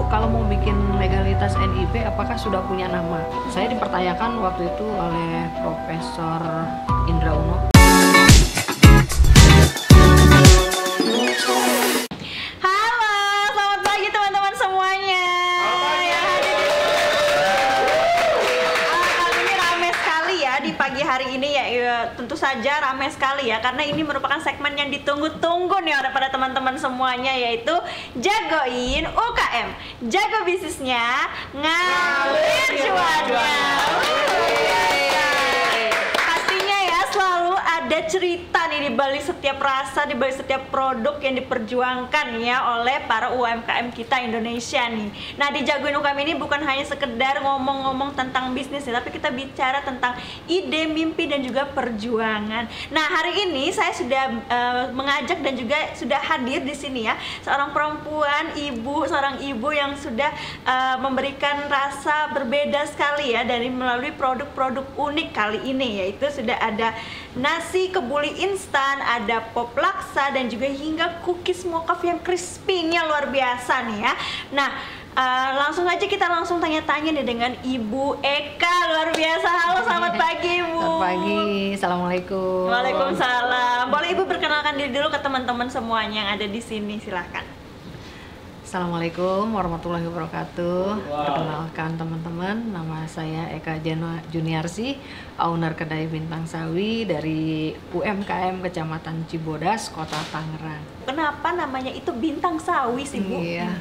kalau mau bikin legalitas NIB apakah sudah punya nama? Saya dipertanyakan waktu itu oleh Profesor Indra Uno. Halo, selamat pagi teman-teman semuanya. Kali ini ramai sekali ya di pagi hari ini ya, tentu saja ramai sekali ya karena ini merupakan segmen yang ditunggu-tunggu nih oleh teman-teman semuanya, yaitu Jagoin UKM, jago bisnisnya, ngalir cuannya. Pastinya ya selalu ada cerita nih di balik setiap rasa, di balik setiap produk yang diperjuangkan ya oleh para UMKM kita Indonesia nih. Nah, di Jagoin UKM ini bukan hanya sekedar ngomong-ngomong tentang bisnis ya, tapi kita bicara tentang ide, mimpi dan juga perjuangan. Nah, hari ini saya sudah mengajak dan juga sudah hadir di sini ya seorang perempuan, seorang ibu yang sudah memberikan rasa berbeda sekali ya dari melalui produk-produk unik kali ini, yaitu sudah ada nasi kebuli instan, ada pop laksa dan juga hingga cookies mocha yang crispy-nya luar biasa nih ya. Nah, langsung aja kita langsung tanya-tanya nih dengan Ibu Eka, luar biasa. Halo, selamat pagi Ibu. Selamat pagi, assalamualaikum. Waalaikumsalam. Boleh Ibu perkenalkan diri dulu ke teman-teman semuanya yang ada di sini, silakan. Assalamualaikum warahmatullahi wabarakatuh. Perkenalkan teman-teman, nama saya Eka Juniarsi, owner kedai Bintang Sawi dari UMKM Kecamatan Cibodas, Kota Tangerang. Kenapa namanya itu Bintang Sawi sih Bu? Iya,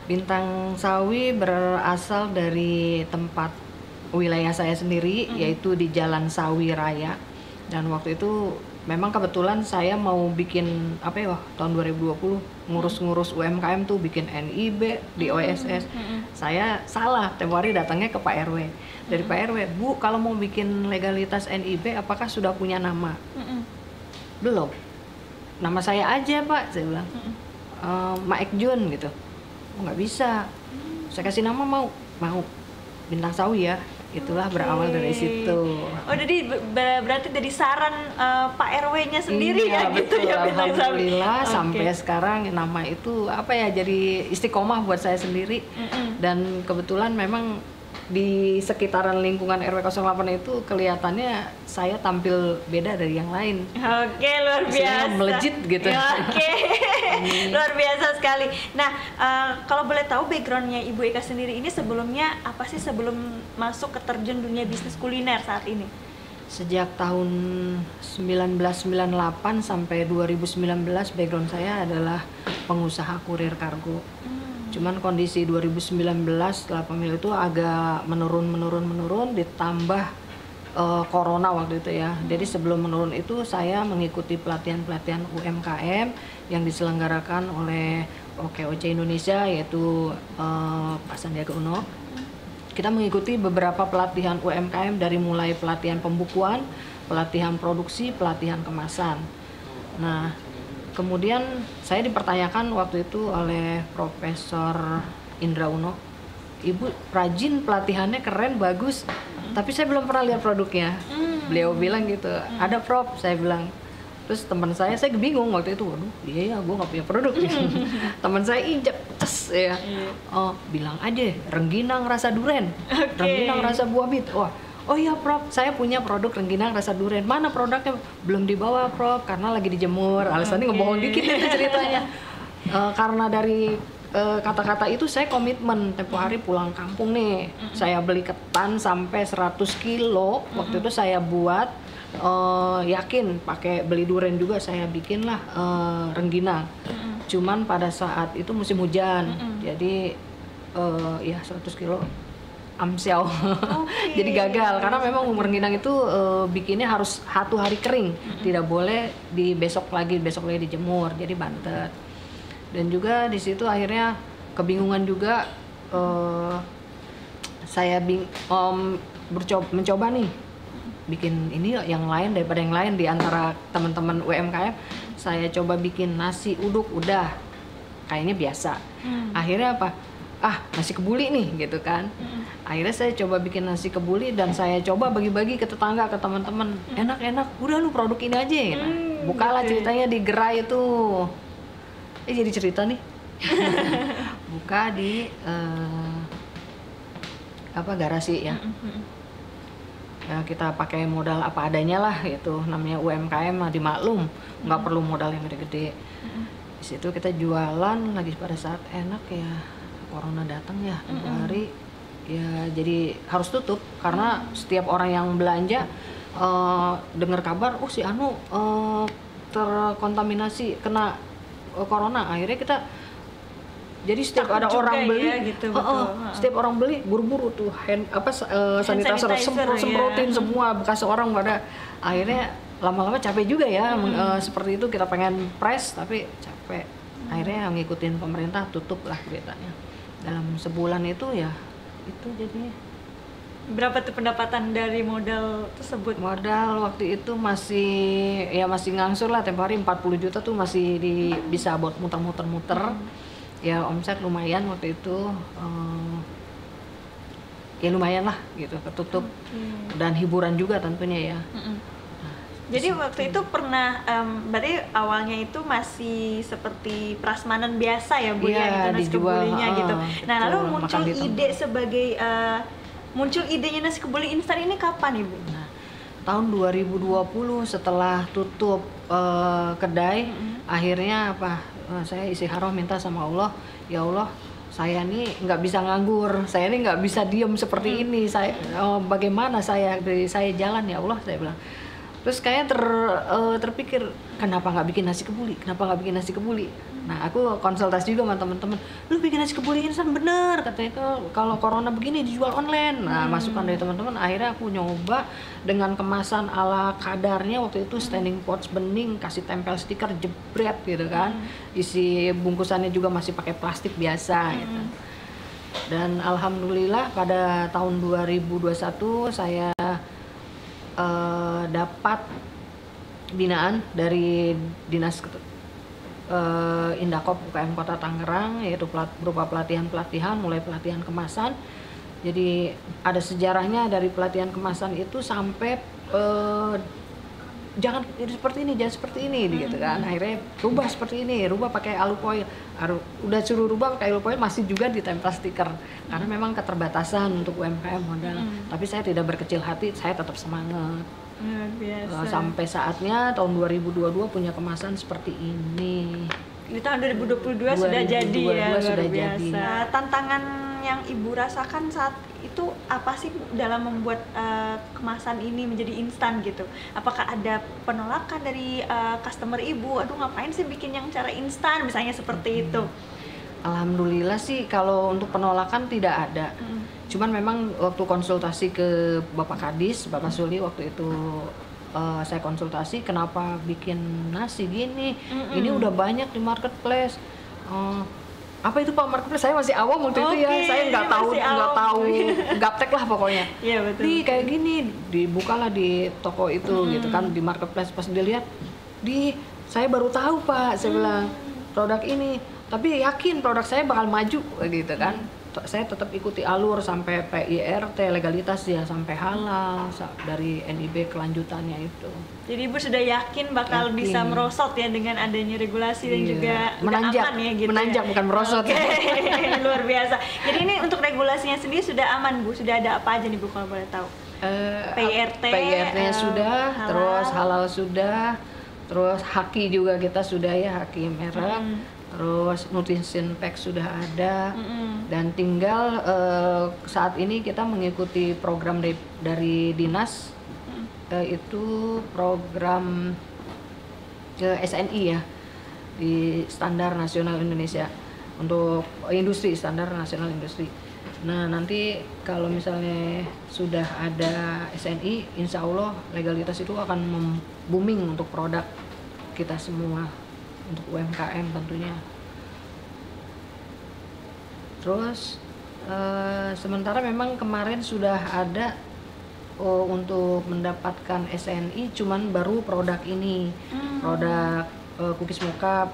Bintang Sawi berasal dari tempat wilayah saya sendiri, yaitu di Jalan Sawi Raya. Dan waktu itu memang kebetulan saya mau bikin tahun 2020 ngurus-ngurus UMKM tuh, bikin NIB di OSS. Saya salah, tempo hari datangnya ke Pak RW. Dari Pak RW, Bu, kalau mau bikin legalitas NIB apakah sudah punya nama? Belum. Nama saya aja Pak, saya bilang. Mak Ekjun gitu. Oh, nggak bisa. Saya kasih nama mau Bintang Sawi ya. Itulah berawal dari situ. Oh, jadi berarti dari saran Pak RW-nya sendiri iya, ya gitu betul, ya Bintang Sawi. Alhamdulillah sampai sekarang nama itu jadi istiqomah buat saya sendiri. Dan kebetulan memang di sekitaran lingkungan RW 08 itu kelihatannya saya tampil beda dari yang lain. Oke, luar biasa. Melejit gitu. Ya, oke. Luar biasa sekali. Nah, kalau boleh tahu backgroundnya Ibu Eka sendiri ini sebelumnya apa sih sebelum masuk ke terjun dunia bisnis kuliner saat ini? Sejak tahun 1998 sampai 2019 background saya adalah pengusaha kurir kargo. Cuman kondisi 2019 setelah pemilu itu agak menurun ditambah corona waktu itu ya. Jadi sebelum menurun itu saya mengikuti pelatihan UMKM yang diselenggarakan oleh OKOC Indonesia, yaitu Pak Sandiaga Uno. Kita mengikuti beberapa pelatihan UMKM dari mulai pelatihan pembukuan, pelatihan produksi, pelatihan kemasan. Nah, kemudian saya dipertanyakan waktu itu oleh Profesor Indra Uno, Ibu rajin, pelatihannya keren, bagus, tapi saya belum pernah lihat produknya. Beliau bilang gitu, ada Prof, saya bilang. Terus teman saya bingung waktu itu, waduh iya ya, gue gak punya produk. Teman saya injek, ces ya, bilang aja rengginang rasa duren, rengginang rasa buah bit. Oh iya Prof, saya punya produk rengginang rasa durian. Mana produknya? Belum dibawa Prof, karena lagi dijemur. Alasannya ngebohong dikit itu ceritanya. Karena dari kata-kata itu saya komitmen tempo hari pulang kampung nih. Saya beli ketan sampai 100 kilo. Waktu itu saya buat, yakin pakai beli durian juga saya bikinlah rengginang. Cuman pada saat itu musim hujan. Jadi ya 100 kilo amsyau. Jadi gagal karena memang rengginang itu bikinnya harus 1 hari kering, tidak boleh besok lagi dijemur, jadi bantet. Dan juga di situ akhirnya kebingungan juga, saya mencoba nih bikin ini yang lain daripada yang lain di antara teman-teman UMKM. Saya coba bikin nasi uduk, udah kayaknya biasa. Akhirnya apa? Nasi kebuli nih gitu kan. Akhirnya saya coba bikin nasi kebuli dan saya coba bagi-bagi ke tetangga, ke teman-teman. Enak-enak, udah lu produk ini aja. Nah, bukalah ceritanya di gerai itu. Jadi cerita nih. buka di garasi ya. Ya, kita pakai modal apa adanya lah, itu namanya UMKM lah, dimaklum nggak perlu modal yang gede-gede. Di situ kita jualan lagi pada saat enak ya, corona datang ya, hari ya, jadi harus tutup karena setiap orang yang belanja dengar kabar si Anu terkontaminasi kena corona, akhirnya kita jadi setiap ada orang beli ya, gitu, setiap orang beli buru-buru tuh sanitizer semprotin semua bekas orang pada, akhirnya lama-lama capek juga ya. Seperti itu kita pengen press tapi capek, akhirnya ngikutin pemerintah tutup lah beritanya dalam sebulan itu ya. Itu jadinya. Berapa tuh pendapatan dari modal tersebut? Modal waktu itu masih ngangsur lah, tempo hari 40 juta tuh masih bisa buat muter-muter. Ya omset lumayan waktu itu, ya lumayan lah gitu, ketutup. Dan hiburan juga tentunya ya. Jadi waktu itu pernah, berarti awalnya itu masih seperti prasmanan biasa ya Bu ya, gitu, nasi kebulinya gitu. Nah lalu muncul idenya nasi kebuli instan ini kapan Ibu? Nah, tahun 2020 setelah tutup kedai, akhirnya saya istikharah minta sama Allah, ya Allah, saya nih nggak bisa nganggur, saya nih nggak bisa diem seperti ini, saya bagaimana saya jalan ya Allah, saya bilang. Terus kayak terpikir, kenapa nggak bikin nasi kebuli? Nah aku konsultasi juga sama teman-teman, lu bikin nasi kebuli instan bener, katanya kalau corona begini dijual online. Nah masukan dari teman-teman, akhirnya aku nyoba dengan kemasan ala kadarnya waktu itu, standing pots bening, kasih tempel stiker jebret gitu kan, isi bungkusannya juga masih pakai plastik biasa gitu. Dan alhamdulillah pada tahun 2021 saya dapat binaan dari Dinas Indakop UKM Kota Tangerang, yaitu berupa pelatihan, mulai pelatihan kemasan. Jadi ada sejarahnya dari pelatihan kemasan itu sampai jangan seperti ini gitu kan. Akhirnya rubah seperti ini, rubah pakai alufoil. Udah suruh rubah pakai alufoil masih juga ditempel stiker. Karena memang keterbatasan untuk UMKM modal. Tapi saya tidak berkecil hati, saya tetap semangat. Biasa. Sampai saatnya tahun 2022 punya kemasan seperti ini. Di tahun 2022 sudah jadi ya, luar biasa. Jadi. Tantangan yang Ibu rasakan saat itu apa sih dalam membuat kemasan ini menjadi instan gitu? Apakah ada penolakan dari customer Ibu? Aduh ngapain sih bikin yang cara instan misalnya seperti itu? Alhamdulillah sih kalau untuk penolakan tidak ada. Cuman memang waktu konsultasi ke Bapak Kadis, Bapak Suli waktu itu saya konsultasi, kenapa bikin nasi gini? Ini udah banyak di marketplace. Apa itu Pak marketplace? Saya masih awam waktu itu ya. Saya nggak tahu gaptek lah pokoknya. Iya betul. Di kayak gini, dibukalah di toko itu gitu kan, di marketplace. Pas dilihat, saya baru tahu Pak, saya bilang produk ini. Tapi yakin produk saya bakal maju gitu kan. Saya tetap ikuti alur sampai PIRT, legalitas ya, sampai halal dari NIB kelanjutannya itu. Jadi Ibu sudah yakin bakal bisa merosot ya dengan adanya regulasi dan juga menanjak, aman ya gitu. Menanjak ya? Bukan merosot. Luar biasa. Jadi ini untuk regulasinya sendiri sudah aman Bu, sudah ada apa aja nih Bu kalau boleh tahu? PIRT-nya sudah, halal. Terus halal sudah, terus haki juga kita sudah ya, haki merek. Terus nutrition pack sudah ada, dan tinggal saat ini kita mengikuti program dari dinas, itu program SNI ya, di Standar Nasional Indonesia untuk industri, Standar Nasional Industri. Nah nanti kalau misalnya sudah ada SNI, insya Allah legalitas itu akan booming untuk produk kita semua, untuk UMKM tentunya. Terus sementara memang kemarin sudah ada untuk mendapatkan SNI, cuman baru produk ini, produk cookies mocha,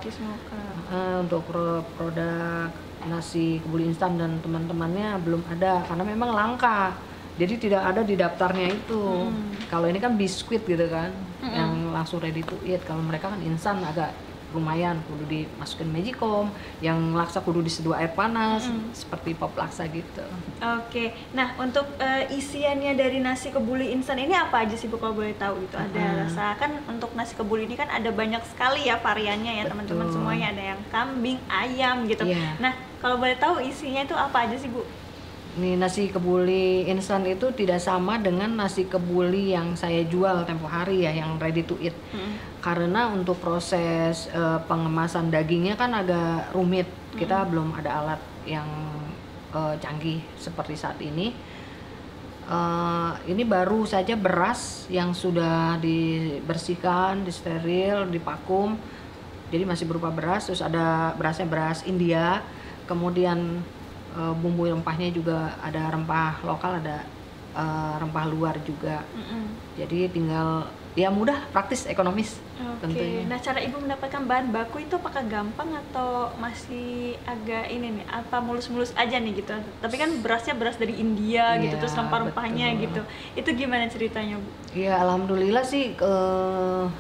untuk produk nasi kebuli instan dan teman-temannya belum ada karena memang langka, jadi tidak ada di daftarnya itu. Kalau ini kan biskuit gitu kan, yang langsung ready to eat. Kalau mereka kan instan agak lumayan, kudu dimasukin magicom, yang laksa kudu diseduh air panas, seperti pop laksa gitu. Oke, nah untuk isiannya dari nasi kebuli instan ini apa aja sih Bu kalau boleh tahu gitu? Ada rasa kan untuk nasi kebuli ini kan ada banyak sekali ya variannya ya teman-teman semuanya, ada yang kambing, ayam gitu. Nah kalau boleh tahu isinya itu apa aja sih Bu? Nih nasi kebuli instan itu tidak sama dengan nasi kebuli yang saya jual tempo hari ya, yang ready to eat. Karena untuk proses pengemasan dagingnya kan agak rumit. Kita belum ada alat yang canggih seperti saat ini. Ini baru saja beras yang sudah dibersihkan, disteril, divakum. Jadi masih berupa beras, terus ada berasnya beras India, kemudian bumbu rempahnya juga ada rempah lokal, ada rempah luar juga. Jadi tinggal ya mudah, praktis, ekonomis tentunya. Nah cara Ibu mendapatkan bahan baku itu apakah gampang atau masih agak ini nih, apa mulus-mulus aja nih gitu? Tapi kan berasnya beras dari India gitu, terus rempah-rempahnya gitu. Itu gimana ceritanya Bu? Ya alhamdulillah sih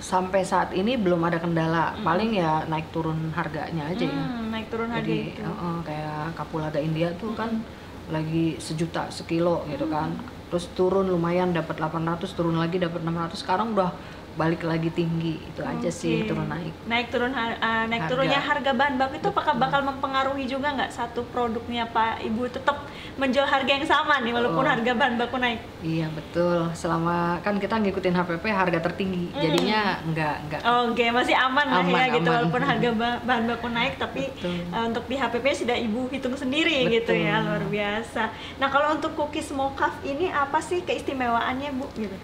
sampai saat ini belum ada kendala. Paling ya naik turun harganya aja ya. Naik turun harga itu. Kayak kapulaga India tuh kan lagi 1 juta sekilo gitu kan. Terus turun lumayan dapat 800, turun lagi dapat 600. Sekarang udah balik lagi tinggi. Itu aja sih, turun naik. Naik turunnya harga bahan baku itu apakah bakal mempengaruhi juga nggak satu produknya Pak Ibu tetap menjual harga yang sama nih walaupun harga bahan baku naik? Iya betul. Selama kan kita ngikutin HPP harga tertinggi, jadinya enggak. Masih aman lah ya gitu, walaupun harga bahan baku naik tapi untuk di HPP sudah Ibu hitung sendiri gitu ya, luar biasa. Nah kalau untuk cookies mocha ini apa sih keistimewaannya Bu gitu?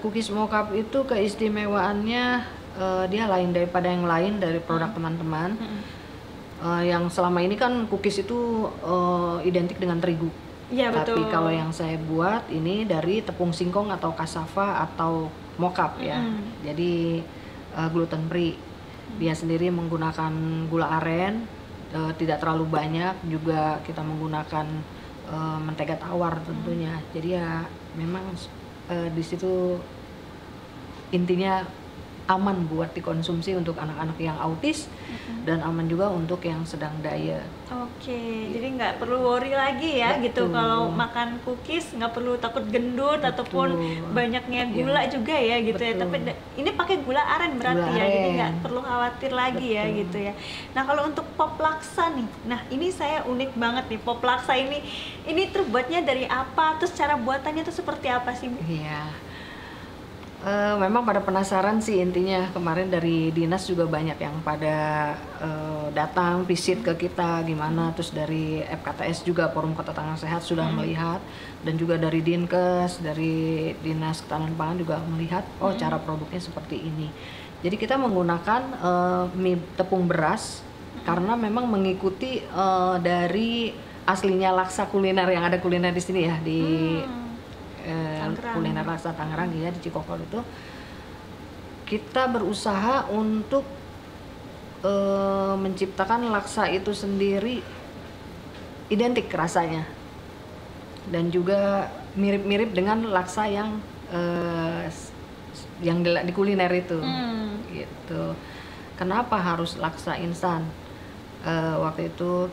Cookies mocha itu keistimewaannya dia lain daripada yang lain dari produk teman-teman. Yang selama ini kan cookies itu identik dengan terigu. Iya, tapi betul. kalau yang saya buat ini dari tepung singkong atau cassava atau mocha ya. Jadi gluten free. Dia sendiri menggunakan gula aren, tidak terlalu banyak, juga kita menggunakan mentega tawar tentunya. Jadi ya memang di situ intinya aman buat dikonsumsi untuk anak-anak yang autis dan aman juga untuk yang sedang diet. Jadi nggak perlu worry lagi ya gitu kalau makan cookies, nggak perlu takut gendut ataupun banyaknya gula juga ya gitu ya. Tapi ini pakai gula aren berarti ya, jadi nggak perlu khawatir lagi ya gitu ya. Nah kalau untuk pop laksa nih, nah ini saya unik banget nih, pop laksa ini terbuatnya dari apa? Terus cara buatannya itu seperti apa sih Bu? Iya. Memang pada penasaran sih intinya. Kemarin dari dinas juga banyak yang pada datang visit ke kita gimana, terus dari FKTS juga, Forum Kota Tangerang Sehat sudah melihat, dan juga dari Dinkes, dari Dinas Ketahanan Pangan juga melihat cara produknya seperti ini. Jadi kita menggunakan mie tepung beras karena memang mengikuti dari aslinya laksa kuliner yang ada kuliner di sini ya, di kuliner laksa Tangerang ya, di Cikokol itu kita berusaha untuk menciptakan laksa itu sendiri identik rasanya dan juga mirip-mirip dengan laksa yang di kuliner itu gitu. Kenapa harus laksa instan? Waktu itu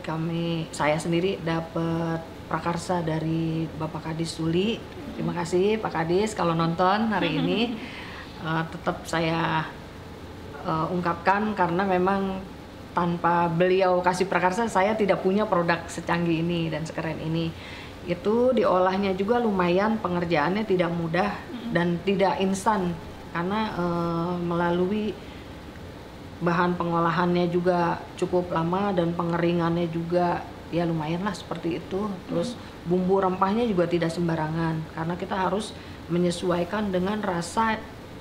saya sendiri dapat prakarsa dari Bapak Kadis Suli. Terima kasih Pak Kadis kalau nonton hari ini. Tetap saya ungkapkan karena memang tanpa beliau kasih prakarsa saya tidak punya produk secanggih ini dan sekeren ini. Itu diolahnya juga lumayan, pengerjaannya tidak mudah dan tidak instan karena melalui bahan pengolahannya juga cukup lama dan pengeringannya juga ya lumayan lah seperti itu. Terus bumbu rempahnya juga tidak sembarangan karena kita harus menyesuaikan dengan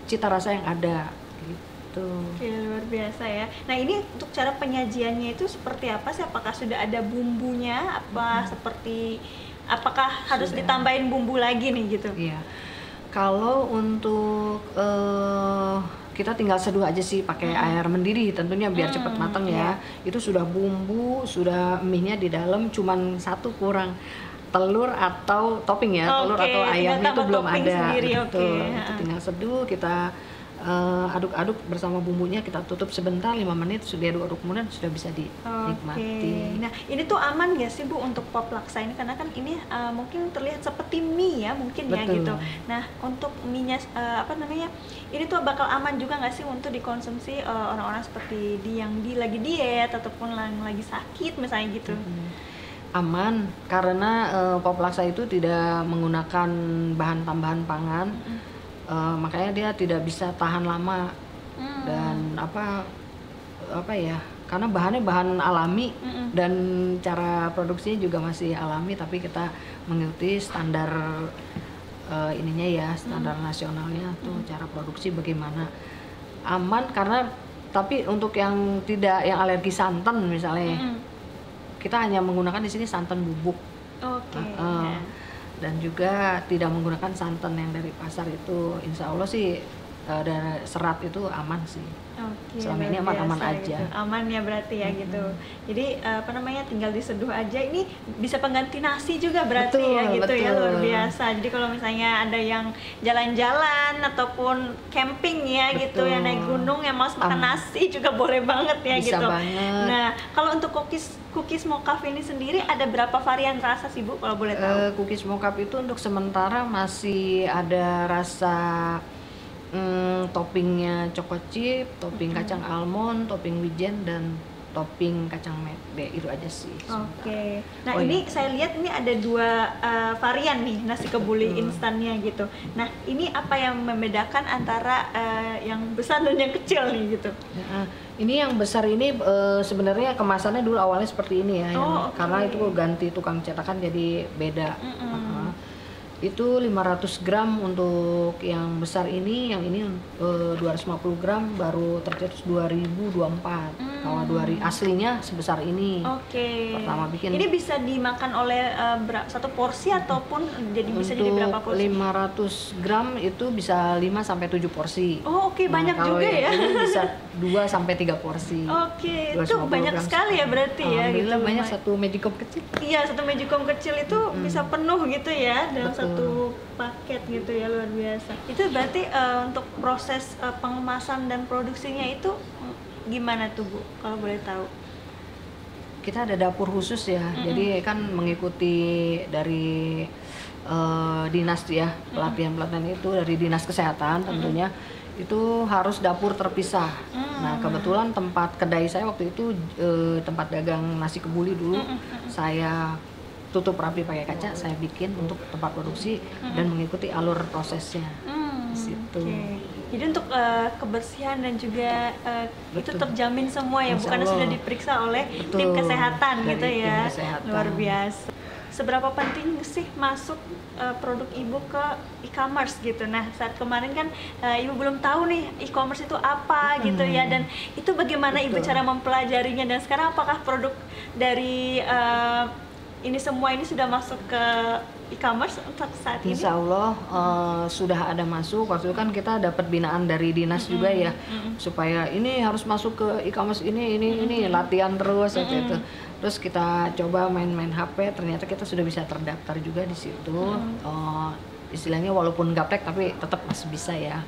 cita rasa yang ada gitu. Oke, luar biasa ya. Nah ini untuk cara penyajiannya itu seperti apa sih? Apakah sudah ada bumbunya? Apakah harus ditambahin bumbu lagi nih gitu? Iya. Kalau untuk kita tinggal seduh aja sih pakai air mendidih tentunya biar cepat matang ya. Itu sudah bumbu, sudah mie-nya di dalam, cuman satu kurang telur atau topping ya, telur atau ayamnya itu belum ada. Sendiri, Betul. Itu tinggal seduh, kita aduk-aduk bersama bumbunya, kita tutup sebentar 5 menit, sudah diaduk kemudian sudah bisa dinikmati. Nah ini tuh aman gak sih Bu untuk pop laksa ini, karena kan ini mungkin terlihat seperti mie ya mungkin. Betul. Ya gitu. Nah untuk mie-nya ini tuh bakal aman juga nggak sih untuk dikonsumsi orang-orang seperti yang lagi diet ataupun yang lagi sakit misalnya gitu? Aman karena pop laksa itu tidak menggunakan bahan tambahan pangan. Makanya dia tidak bisa tahan lama dan apa ya, karena bahannya bahan alami dan cara produksinya juga masih alami, tapi kita mengikuti standar ininya ya, standar nasionalnya tuh cara produksi bagaimana. Aman karena, tapi untuk yang alergi santan misalnya, kita hanya menggunakan di sini santan bubuk. Dan juga tidak menggunakan santan yang dari pasar itu. Insya Allah sih dari serat itu aman sih. Selama ini aman-aman aja. Gitu. Aman ya berarti ya gitu. Jadi tinggal diseduh aja. Ini bisa pengganti nasi juga berarti betul. Ya luar biasa. Jadi kalau misalnya ada yang jalan-jalan ataupun camping ya gitu, yang naik gunung yang mau makan nasi juga boleh banget ya bisa gitu. Banget. Nah kalau untuk cookies mocha ini sendiri ada berapa varian rasa sih Bu kalau boleh tahu? Cookies mocha itu untuk sementara masih ada rasa toppingnya choco chip, topping kacang almond, topping wijen, dan topping kacang mede, itu aja sih. Nah ini saya lihat ini ada 2 varian nih nasi kebuli instannya gitu. Nah ini apa yang membedakan antara yang besar dan yang kecil nih gitu? Ini yang besar ini sebenarnya kemasannya dulu awalnya seperti ini ya, karena itu ganti tukang cetakan jadi beda. Itu 500 gram untuk yang besar ini, yang ini 250 gram baru tercetus 2024. Kalau aslinya sebesar ini. Pertama bikin. Ini bisa dimakan oleh satu porsi ataupun bisa jadi berapa porsi? 500 gram itu bisa 5 sampai 7 porsi. Banyak juga ya. Ini bisa 2 sampai 3 porsi. Itu banyak sekali ya berarti ya gitu. Banyak, satu magicom kecil. Iya, satu magicom kecil itu bisa penuh gitu ya dalam satu paket gitu ya, luar biasa. Itu berarti untuk proses pengemasan dan produksinya itu gimana tuh Bu kalau boleh tahu? Kita ada dapur khusus ya, jadi kan mengikuti dari dinas ya, pelatihan itu dari dinas kesehatan tentunya. Itu harus dapur terpisah. Nah kebetulan tempat kedai saya waktu itu tempat dagang nasi kebuli dulu, saya tutup rapi pakai kaca, saya bikin untuk tempat produksi dan mengikuti alur prosesnya. Situ. Jadi untuk kebersihan dan juga itu terjamin semua ya, bukan sudah diperiksa oleh tim kesehatan gitu ya. Luar biasa. Seberapa penting sih masuk produk Ibu ke e-commerce gitu? Nah saat kemarin kan Ibu belum tahu nih e-commerce itu apa gitu ya, dan itu bagaimana Ibu cara mempelajarinya, dan sekarang apakah produk dari ini semua ini sudah masuk ke e-commerce untuk saat ini? Insya Allah sudah ada masuk. Waktu itu kan kita dapat binaan dari dinas juga ya, supaya ini harus masuk ke e-commerce ini latihan terus gitu. Terus kita coba main-main HP, ternyata kita sudah bisa terdaftar juga di situ. Istilahnya walaupun gaplek tapi tetap masih bisa ya.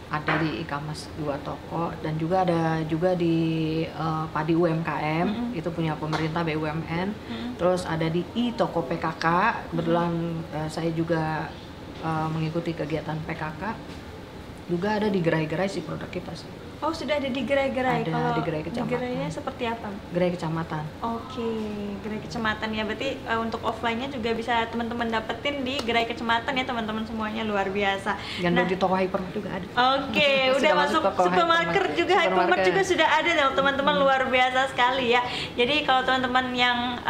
Ada di e-commerce 2 toko, dan juga ada juga di Padi UMKM, itu punya pemerintah BUMN. Terus ada di toko PKK, kebetulan saya juga mengikuti kegiatan PKK. Juga ada di gerai-gerai sih produk kita sih. Oh, sudah ada di gerai-gerai. Ada di gerai kecamatan. Di gerainya seperti apa? Gerai kecamatan. Gerai kecamatan ya. Berarti untuk offline-nya juga bisa teman-teman dapetin di gerai kecamatan ya teman-teman semuanya, luar biasa. Dan di toko hypermart juga ada. Udah masuk supermarket juga, hypermart juga sudah ada teman-teman, luar biasa sekali ya. Jadi kalau teman-teman yang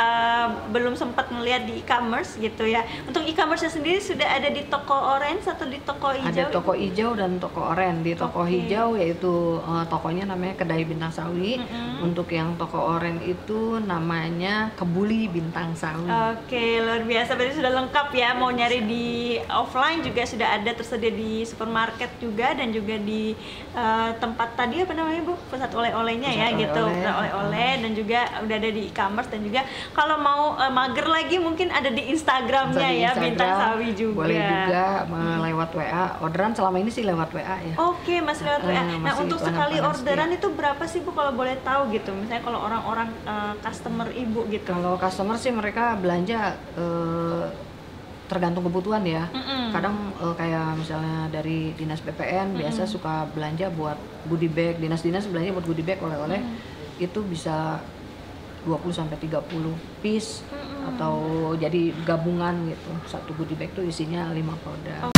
belum sempat melihat di e-commerce gitu ya, untuk e-commerce sendiri sudah ada di toko orange atau di toko hijau? Ada toko hijau dan toko oranye. Di toko hijau yaitu tokonya namanya Kedai Bintang Sawi. Untuk yang toko oren itu namanya Kebuli Bintang Sawi. Oke, luar biasa, berarti sudah lengkap ya. Mau nyari di offline juga sudah ada tersedia di supermarket juga, dan juga di tempat tadi apa namanya Bu? Pusat oleh-olehnya ya gitu. Pusat oleh-oleh, dan juga udah ada di e-commerce, dan juga kalau mau mager lagi mungkin ada di Instagramnya ya, Bintang Sawi juga. Boleh juga lewat WA. Orderan selama ini sih lewat WA ya. Oke, masih lewat WA. Nah, untuk sekali orderan itu berapa sih Bu kalau boleh tahu gitu? Misalnya kalau orang-orang customer Ibu gitu. Kalau customer sih mereka belanja tergantung kebutuhan ya. Kadang kayak misalnya dari dinas BPN biasa suka belanja buat goodie bag, dinas-dinas belanja buat goodie bag oleh-oleh. Itu bisa 20 sampai 30 piece atau jadi gabungan gitu. Satu goodie bag tuh isinya 5 produk.